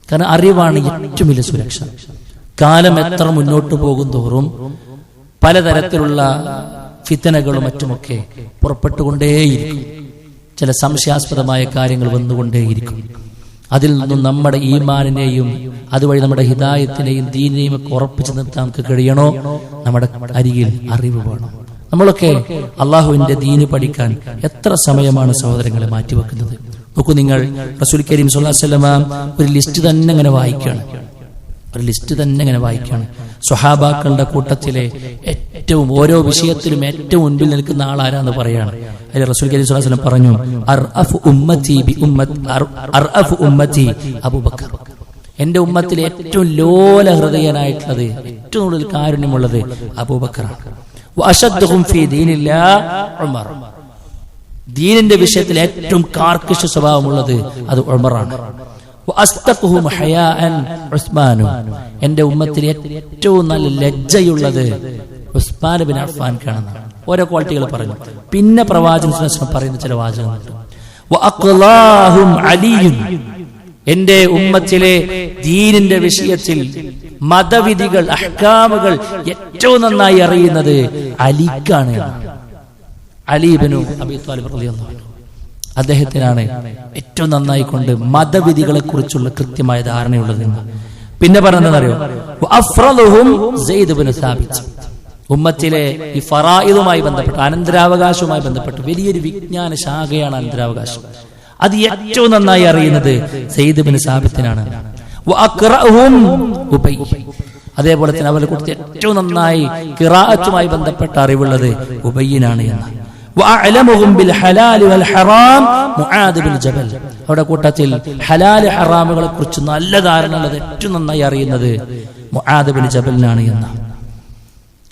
കാരണം അറിവാണ് ഏറ്റവും വലിയ സുരക്ഷ. കാലം എത്ര മുന്നോട്ട് പോകും തോറും പലതരത്തിലുള്ള ഫിത്തനകളും മറ്റുമൊക്കെ പുറപ്പെട്ടുകൊണ്ടേയിരിക്കും. ചില സംശയാസ്പദമായ കാര്യങ്ങൾ വന്നുകൊണ്ടേയിരിക്കും. അതിൽ നിന്നും നമ്മുടെ ഈമാനിനെയും അതുവഴി നമ്മുടെ ഹിദായത്തിനെയും ദീനിനെയും ഒക്കെ ഉറപ്പിച്ചു നിർത്താൻ നമുക്ക് കഴിയണോ? നമ്മുടെ അരികിൽ അറിവ് വേണം. നമ്മളൊക്കെ അള്ളാഹുവിന്റെ ദീന് പഠിക്കാൻ എത്ര സമയമാണ് സഹോദരങ്ങളെ മാറ്റിവെക്കുന്നത്? നോക്കൂ, നിങ്ങൾ റസൂൽ കരീം സ്വല്ലല്ലാഹു അലൈഹി വസല്ലം ഒരു ലിസ്റ്റ് തന്നെ ഇങ്ങനെ വായിക്കുകയാണ്. സ്വഹാബാക്കളുടെ കൂട്ടത്തിലെ ഏറ്റവും ഓരോ വിഷയത്തിലും ഏറ്റവും മുൻപിൽ നിൽക്കുന്ന ആളാരാന്ന് പറയാണ്. അതിൽ റസൂൽ കരീം സ്വല്ലല്ലാഹു അലൈഹി വസല്ലം പറഞ്ഞു, അർഅഫു ഉമ്മത്തി അബൂബക്കർ. എന്റെ ഉമ്മത്തിൽ ഏറ്റവും ലോല ഹൃദയനായിട്ടുള്ളത്, ഏറ്റവും കൂടുതൽ കാരുണ്യമുള്ളത് അബൂബക്കറാണ്. വഅശദ്ദുഹും ഫീ ദീനില്ലാഹ് ഉമർ. ദീനിന്റെ വിഷയത്തിൽ ഏറ്റവും കാർക്കശ സ്വഭാവമുള്ളത് അത് ഉമറാണ്. വഅസ്തഖുഹും ഹയാഅൻ ഉസ്മാനു, എന്റെ ഉമ്മത്തിൽ ഏറ്റവും നല്ല ലജ്ജയുള്ളത് ഉസ്മാൻ ബിൻ അഫ്ഫാൻ കാണുന്നതാണ്. ഓരോ ക്വാളിറ്റികൾ പറഞ്ഞു. പിന്നെ പ്രവാചകൻ സ്വല്ലല്ലാഹു അലൈഹി വസല്ലം പറയുന്ന ചില വാചകങ്ങളുണ്ട്. വഅഖ്ലാഹും അലിയുൻ, എന്റെ ഉമ്മത്തിലെ ദീനിന്റെ വിഷയത്തിൽ മതവിധികൾ അഹ്കാമുകൾ ഏറ്റവും നന്നായി അറിയുന്നത് അലിക്കാണ്. അലി ഇബ്നു അബീ ത്വാലിബ് റളിയല്ലാഹു അൻഹു, അദ്ദേഹത്തിനാണ് ഏറ്റവും നന്നായി കൊണ്ട് മതവിധികളെ കുറിച്ചുള്ള കൃത്യമായ ധാരണയുള്ളത്. പിന്നെ പറഞ്ഞെന്നറിയോ, അഫ്റദുഹും സെയ്ദ് ഇബ്നു സാബിത്ത്, ഉമ്മത്തിലെ ഈ ഫറായിദുമായി ബന്ധപ്പെട്ട് അനന്തരാവകാശവുമായി ബന്ധപ്പെട്ട് വലിയൊരു വിജ്ഞാന ശാഖയാണ് അനന്തരാവകാശം. അത് ഏറ്റവും നന്നായി അറിയുന്നത് സെയ്ദ് ഇബ്നു സാബിത്തിനാണ്. വഅഖറഉഹും ഉബൈ, അതേപോലെ തന്നെ അവരെ കുറിച്ച് ഏറ്റവും നന്നായി ഖിറാഅത്തുമായി ബന്ധപ്പെട്ട അറിവുള്ളത് ഉബയ്യിനാണ് എന്ന്. വഅഅലമുഹും ബിൽ ഹലാൽ വൽ ഹറാം മുആദ് ബിൻ ജബൽ, അവരുടെ കൂട്ടത്തിൽ ഹലാൽ ഹറാമുകളെ കുറിച്ച് നല്ല ധാരണ ഉള്ളത് ഏറ്റവും നന്നായി അറിയുന്നത് മുആദ് ബിൻ ജബലിനാണ് എന്ന്.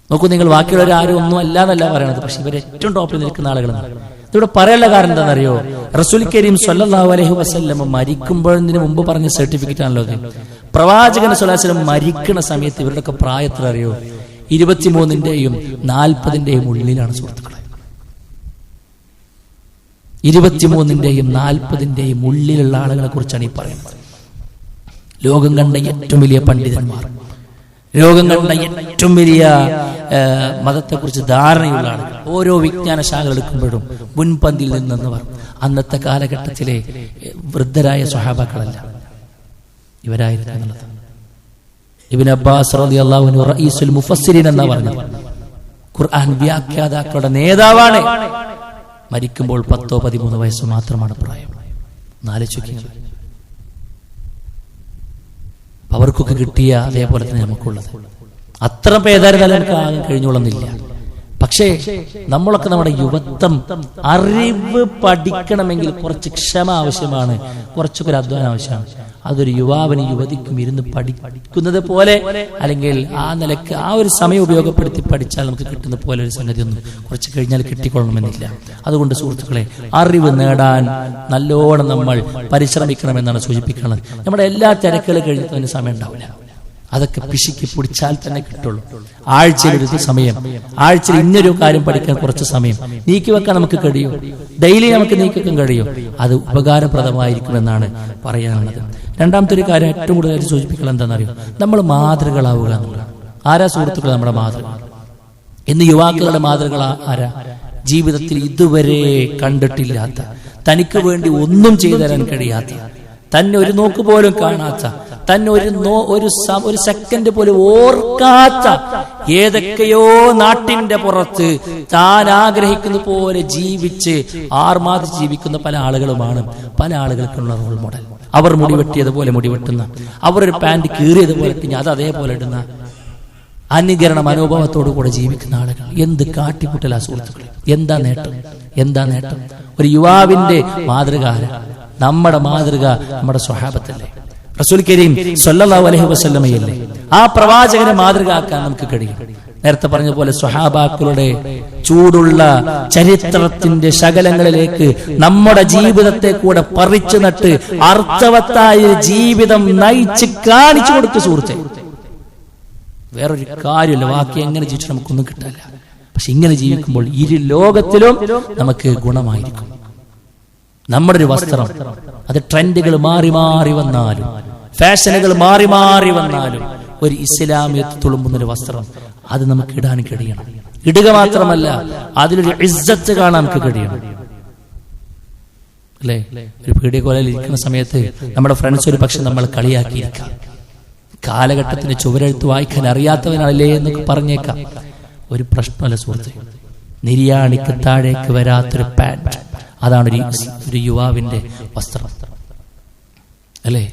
നോക്കൂ നിങ്ങൾ, ബാക്കിയുള്ളവർ ആരും ഒന്നും അല്ല എന്നല്ല പറയണത്, പക്ഷെ ഇവർ ഏറ്റവും ടോപ്പിൽ നിൽക്കുന്ന ആളുകളാണ്. ഇതിവിടെ പറയാനുള്ള കാരണം എന്താണെന്നറിയോ, റസൂൽ കരീം സ്വല്ലല്ലാഹു അലൈഹി വസല്ലം മരിക്കുമ്പോഴതിന് മുമ്പ് പറഞ്ഞ സർട്ടിഫിക്കറ്റ് ആണല്ലോ അത്. പ്രവാചകൻ സ്വല്ലല്ലാഹു അലൈഹി വസല്ലം മരിക്കുന്ന സമയത്ത് ഇവരുടെയൊക്കെ പ്രായത്തിൽ അറിയോ 23-ന്റെയും 40-ന്റെയും ഉള്ളിലാണ് സുഹൃത്തുക്കളെ. 23-ന്റെയും 40-ന്റെയും ഉള്ളിലുള്ള ആളുകളെ കുറിച്ചാണ് ഈ പറയുന്നത്. ലോകം കണ്ട ഏറ്റവും വലിയ പണ്ഡിതന്മാർ, ലോകം കണ്ട ഏറ്റവും വലിയ മതത്തെക്കുറിച്ച് ധാരണയുള്ള ആളുകൾ, ഓരോ വിജ്ഞാന ശാഖകൾ എടുക്കുമ്പോഴും മുൻപന്തിയിൽ നിന്നവർ അന്നത്തെ കാലഘട്ടത്തിലെ വൃദ്ധരായ സ്വഹാബാക്കളല്ല, ഇവരായിരുന്നു എന്നുള്ളത്. ഇബ്നു അബ്ബാസ് റളിയല്ലാഹു അൻഹു റഈസുൽ മുഫസ്സിരീൻ എന്നാ പറഞ്ഞത്, ഖുർആൻ വ്യാഖ്യാതാക്കളുടെ നേതാവാണ്. മരിക്കുമ്പോൾ 10-13 വയസ്സ് മാത്രമാണ് പ്രായം. നാലിച്ചുക്കിയത് അവർക്കൊക്കെ കിട്ടിയ അതേപോലെ തന്നെ നമുക്കുള്ളത്. അത്ര പേതായിരുന്നാലും നമുക്ക് ആകാൻ കഴിഞ്ഞോളുന്നില്ല. പക്ഷേ നമ്മളൊക്കെ നമ്മുടെ യുവത്വം അറിവ് പഠിക്കണമെങ്കിൽ കുറച്ച് ക്ഷമ ആവശ്യമാണ്, കുറച്ചൊക്കെ ഒരു അധ്വാനം ആവശ്യമാണ്. അതൊരു യുവാവിന് യുവതിക്കും ഇരുന്ന് പഠിക്കുന്നത് പോലെ, അല്ലെങ്കിൽ ആ നിലക്ക് ആ ഒരു സമയം ഉപയോഗപ്പെടുത്തി പഠിച്ചാൽ നമുക്ക് കിട്ടുന്ന പോലെ ഒരു സംഗതി ഒന്നും കുറച്ച് കഴിഞ്ഞാൽ കിട്ടിക്കൊള്ളണമെന്നില്ല. അതുകൊണ്ട് സുഹൃത്തുക്കളെ, അറിവ് നേടാൻ നല്ലോണം നമ്മൾ പരിശ്രമിക്കണമെന്നാണ് സൂചിപ്പിക്കുന്നത്. നമ്മുടെ എല്ലാ തിരക്കുകളും കഴിഞ്ഞിട്ട് അതിന് സമയം ഉണ്ടാവില്ല. അതൊക്കെ പിശുക്കി പിടിച്ചാൽ തന്നെ കിട്ടുള്ളൂ. ആഴ്ചയിൽ ഒരു സമയം, ആഴ്ചയിൽ ഇന്നൊരു കാര്യം പഠിക്കാൻ കുറച്ച് സമയം നീക്കി വെക്കാൻ നമുക്ക് കഴിയും. ഡെയിലി നമുക്ക് നീക്കി വെക്കാൻ കഴിയും. അത് ഉപകാരപ്രദമായിരിക്കുമെന്നാണ് പറയാനുള്ളത്. രണ്ടാമത്തെ ഒരു കാര്യം ഏറ്റവും കൂടുതൽ സൂചിപ്പിക്കുന്നത് എന്താണെന്നറിയോ, നമ്മൾ മാതൃകളാവുക എന്നുള്ളതാണ്. ആരാ സുഹൃത്തുക്കൾ നമ്മുടെ മാതൃക? ഇന്ന് യുവാക്കളുടെ മാതൃകൾ ആരാ? ജീവിതത്തിൽ ഇതുവരെ കണ്ടിട്ടില്ലാത്ത, തനിക്ക് വേണ്ടി ഒന്നും ചെയ്തു തരാൻ കഴിയാത്ത, തന്നെ ഒരു നോക്ക് പോലും കാണാത്ത, തന്നെ ഒരു സെക്കൻഡ് പോലും ഓർക്കാത്ത, ഏതൊക്കെയോ നാട്ടിന്റെ പുറത്ത് താൻ ആഗ്രഹിക്കുന്ന പോലെ ജീവിച്ച് ആർമാദിച്ച് ജീവിക്കുന്ന പല ആളുകളുമാണ് പല ആളുകൾക്കുള്ള റോൾ മോഡൽ. അവർ മുടി വെട്ടിയതുപോലെ മുടി വെട്ടുന്ന, അവർ ഒരു പാന്റ് കീറിയതുപോലെ അത് അതേപോലെ ഇടുന്ന, അനുകരണ മനോഭാവത്തോടു കൂടെ ജീവിക്കുന്ന ആളുകൾ. എന്ത് കാട്ടിക്കുട്ടലാ സുഹൃത്തുക്കളെ! എന്താ നേട്ടം? എന്താ നേട്ടം? ഒരു യുവാവിന്റെ മാതൃക ആരാ? നമ്മുടെ മാതൃക നമ്മുടെ സ്വഹാബത്തല്ലേ, റസൂൽ കരീം സ്വല്ലല്ലാഹു അലൈഹി വസല്ലമയല്ലേ. ആ പ്രവാചകനെ മാതൃകയാക്കാൻ നമുക്ക് കഴിയും. നേരത്തെ പറഞ്ഞ പോലെ സ്വഹാബാക്കളുടെ ചൂടുള്ള ചരിത്രത്തിന്റെ ശകലങ്ങളിലേക്ക് നമ്മുടെ ജീവിതത്തെ കൂടെ പറിച്ചു നട്ട് അർത്ഥവത്തായ ജീവിതം നയിച്ച് കാണിച്ചു കൊടുത്തു സുഹൃത്തെ. വേറൊരു കാര്യമില്ല, ബാക്കി എങ്ങനെ ജീവിച്ചു നമുക്കൊന്നും കിട്ടില്ല. പക്ഷെ ഇങ്ങനെ ജീവിക്കുമ്പോൾ ഇരു ലോകത്തിലും നമുക്ക് ഗുണമായിരിക്കും. നമ്മുടെ ഒരു വസ്ത്രം, അത് ട്രെൻഡുകൾ മാറി മാറി വന്നാലും, ഫാഷനുകൾ മാറി മാറി വന്നാലും, ഒരു ഇസ്ലാമിയത്ത് തുളുമ്പുന്നൊരു വസ്ത്രം അത് നമുക്ക് ഇടാൻ കഴിയണം. ഇടുക മാത്രമല്ല, അതിലൊരു ഇസ്സത്ത് കാണാൻ നമുക്ക് കഴിയണം. അല്ലേ? ഒരു പീഡിയ കോലയിൽ ഇരിക്കുന്ന സമയത്ത് നമ്മുടെ ഫ്രണ്ട്സ് ഒരു പക്ഷെ നമ്മൾ കളിയാക്കിയിരിക്കാം. കാലഘട്ടത്തിന് ചുവരെഴുത്ത് വായിക്കാൻ അറിയാത്തവനല്ലേ എന്നൊക്കെ പറഞ്ഞേക്കാം. ഒരു പ്രശ്നമല്ല സുഹൃത്ത്. നിര്യാണിക്ക് താഴേക്ക് വരാത്തൊരു പാന്റ്, അതാണ് ഒരു യുവാവിന്റെ വസ്ത്രം. അല്ലേ?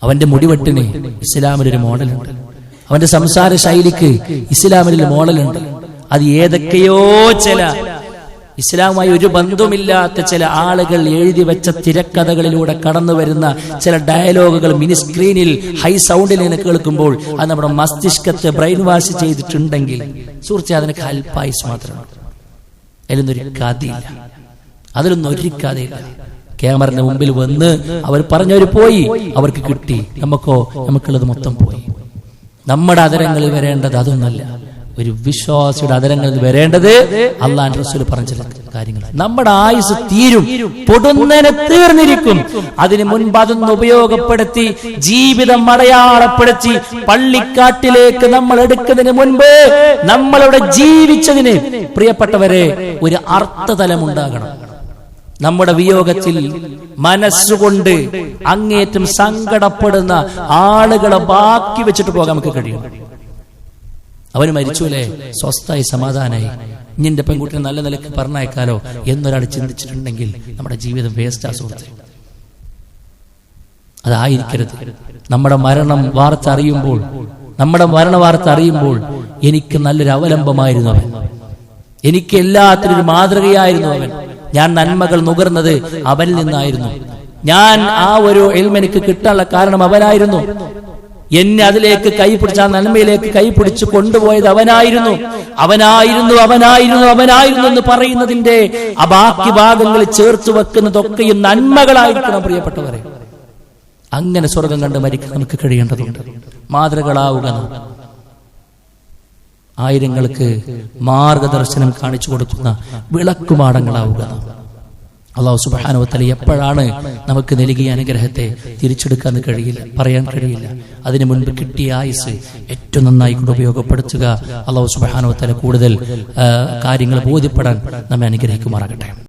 അവന്റെ മുടിവെട്ടിന് ഇസ്ലാമിലൊരു മോഡലുണ്ട്. അവന്റെ സംസാര ശൈലിക്ക് ഇസ്ലാമിലൊരു മോഡലുണ്ട്. അത് ഏതൊക്കെയോ ചില ഇസ്ലാമുമായി ഒരു ബന്ധവുമില്ലാത്ത ചില ആളുകൾ എഴുതി വെച്ച തിരക്കഥകളിലൂടെ കടന്നു വരുന്ന ചില ഡയലോഗുകൾ മിനി സ്ക്രീനിൽ ഹൈ സൗണ്ടിൽ നിന്ന് കേൾക്കുമ്പോൾ അത് നമ്മുടെ മസ്തിഷ്കത്തെ ബ്രെയിൻ വാഷ് ചെയ്തിട്ടുണ്ടെങ്കിൽ സുഹൃത്തെ, അതിനൊക്കെ അല്പായുസ് മാത്രമാണ്. അതിലൊന്നും ഒരു കഥയില്ല. ക്യാമറയുടെ മുമ്പിൽ വന്ന് അവർ പറഞ്ഞവർ പോയി, അവർക്ക് കിട്ടി. നമുക്കുള്ളത് മൊത്തം പോയി. നമ്മുടെ അതരങ്ങളിൽ വരേണ്ടത് അതൊന്നല്ല. ഒരു വിശ്വാസിയുടെ അതരങ്ങളിൽ വരേണ്ടത് അല്ലാഹുവിന്റെ റസൂൽ പറഞ്ഞ കാര്യങ്ങൾ. നമ്മുടെ ആയുസ് തീരും, പൊടുന്നനെ തീർന്നിരിക്കും. അതിന് മുൻപ് അതൊന്ന് ഉപയോഗപ്പെടുത്തി ജീവിതം അടയാളപ്പെടുത്തി പള്ളിക്കാട്ടിലേക്ക് നമ്മൾ എടുക്കുന്നതിന് മുൻപ് നമ്മളിവിടെ ജീവിച്ചതിന് പ്രിയപ്പെട്ടവരെ ഒരു അർത്ഥതലമുണ്ടാകണം. നമ്മുടെ വിയോഗത്തിൽ മനസ്സുകൊണ്ട് അങ്ങേറ്റം സങ്കടപ്പെടുന്ന ആളുകളെ ബാക്കി വെച്ചിട്ട് പോകാൻ നമുക്ക് കഴിയും. അവന് മരിച്ചൂലേ, സ്വസ്ഥായി സമാധാനായി, ഇഞ്ഞിന്റെ പെൺകുട്ടിനെ നല്ല നിലയ്ക്ക് പറഞ്ഞയക്കാലോ എന്നൊരാൾ ചിന്തിച്ചിട്ടുണ്ടെങ്കിൽ നമ്മുടെ ജീവിതം വേസ്റ്റാ സുഹൃത്തെ. അതായിരിക്കരുത്. നമ്മുടെ മരണ വാർത്ത അറിയുമ്പോൾ എനിക്ക് നല്ലൊരു അവലംബമായിരുന്നു അവൻ, എനിക്ക് എല്ലാത്തിനും ഒരു മാതൃകയായിരുന്നു അവൻ. ഞാൻ നന്മകൾ നുകർന്നത് അവനിൽ നിന്നായിരുന്നു. ഞാൻ ആ ഒരു ഇൽമ് എനിക്ക് കിട്ടാനുള്ള കാരണം അവനായിരുന്നു. എന്നെ അതിലേക്ക് കൈപിടിച്ച, ആ നന്മയിലേക്ക് കൈപിടിച്ച് കൊണ്ടുപോയത് അവനായിരുന്നു എന്ന് പറയുന്നതിന്റെ ആ ബാക്കി ഭാഗങ്ങളിൽ ചേർത്ത് വെക്കുന്നതൊക്കെയും നന്മകളായിരിക്കണം പ്രിയപ്പെട്ടവരെ. അങ്ങനെ സ്വർഗം കണ്ട് മരിക്കാൻ നമുക്ക് കഴിയേണ്ടതുണ്ട്. മാതൃകളാവുക, ആയിരങ്ങൾക്ക് മാർഗദർശനം കാണിച്ചു കൊടുക്കുന്ന വിളക്കുമാടങ്ങളാവുക. അല്ലാഹു സുബ്ഹാനഹു വ തആല എപ്പോഴാണ് നമുക്ക് നൽകിയ അനുഗ്രഹത്തെ തിരിച്ചെടുക്കാൻ കഴിയില്ല, പറയാൻ കഴിയില്ല. അതിനു മുൻപ് കിട്ടിയ ആയുസ് ഏറ്റവും നന്നായി ഉപയോഗപ്പെടുത്തുക. അല്ലാഹു സുബ്ഹാനഹു വ തആല കൂടുതൽ കാര്യങ്ങൾ ബോധ്യപ്പെടാൻ നമ്മെ അനുഗ്രഹിക്കുമാറാകട്ടെ.